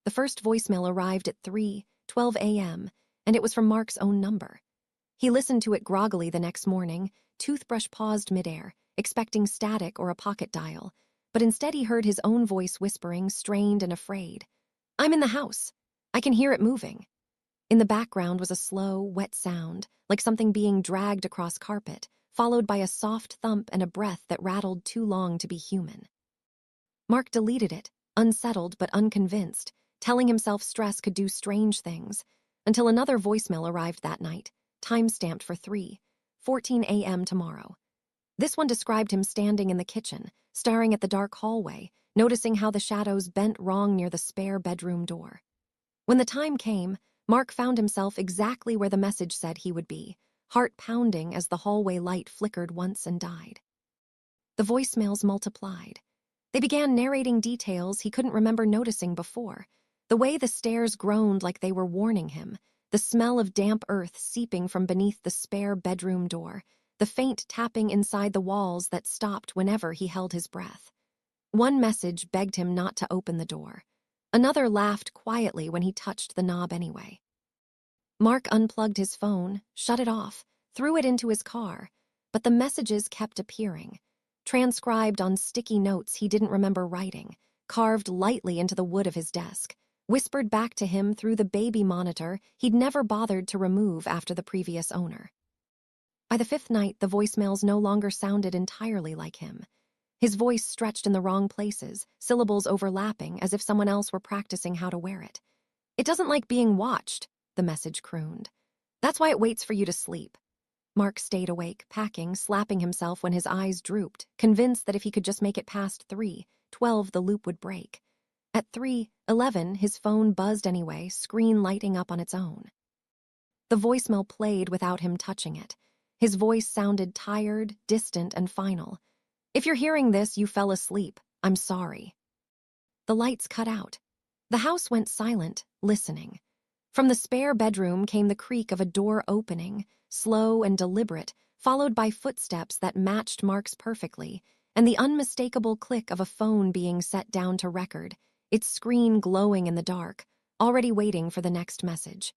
The first voicemail arrived at 3:12 a.m., and it was from Mark's own number. He listened to it groggily the next morning, toothbrush paused midair, expecting static or a pocket dial, but instead he heard his own voice whispering, strained and afraid. "I'm in the house. I can hear it moving." In the background was a slow, wet sound, like something being dragged across carpet, followed by a soft thump and a breath that rattled too long to be human. Mark deleted it, unsettled but unconvinced, telling himself stress could do strange things, until another voicemail arrived that night, time-stamped for 3:14 a.m. tomorrow. This one described him standing in the kitchen, staring at the dark hallway, noticing how the shadows bent wrong near the spare bedroom door. When the time came, Mark found himself exactly where the message said he would be, heart pounding as the hallway light flickered once and died. The voicemails multiplied. They began narrating details he couldn't remember noticing before. The way the stairs groaned like they were warning him, the smell of damp earth seeping from beneath the spare bedroom door, the faint tapping inside the walls that stopped whenever he held his breath. One message begged him not to open the door. Another laughed quietly when he touched the knob anyway. Mark unplugged his phone, shut it off, threw it into his car, but the messages kept appearing, transcribed on sticky notes he didn't remember writing, carved lightly into the wood of his desk, whispered back to him through the baby monitor he'd never bothered to remove after the previous owner. By the fifth night, the voicemails no longer sounded entirely like him. His voice stretched in the wrong places, syllables overlapping as if someone else were practicing how to wear it. "It doesn't like being watched," the message crooned. "That's why it waits for you to sleep." Mark stayed awake, packing, slapping himself when his eyes drooped, convinced that if he could just make it past 3:12, the loop would break. At 3:11, his phone buzzed anyway, screen lighting up on its own. The voicemail played without him touching it. His voice sounded tired, distant, and final. "If you're hearing this, you fell asleep. I'm sorry." The lights cut out. The house went silent, listening. From the spare bedroom came the creak of a door opening, slow and deliberate, followed by footsteps that matched Mark's perfectly, and the unmistakable click of a phone being set down to record, its screen glowing in the dark, already waiting for the next message.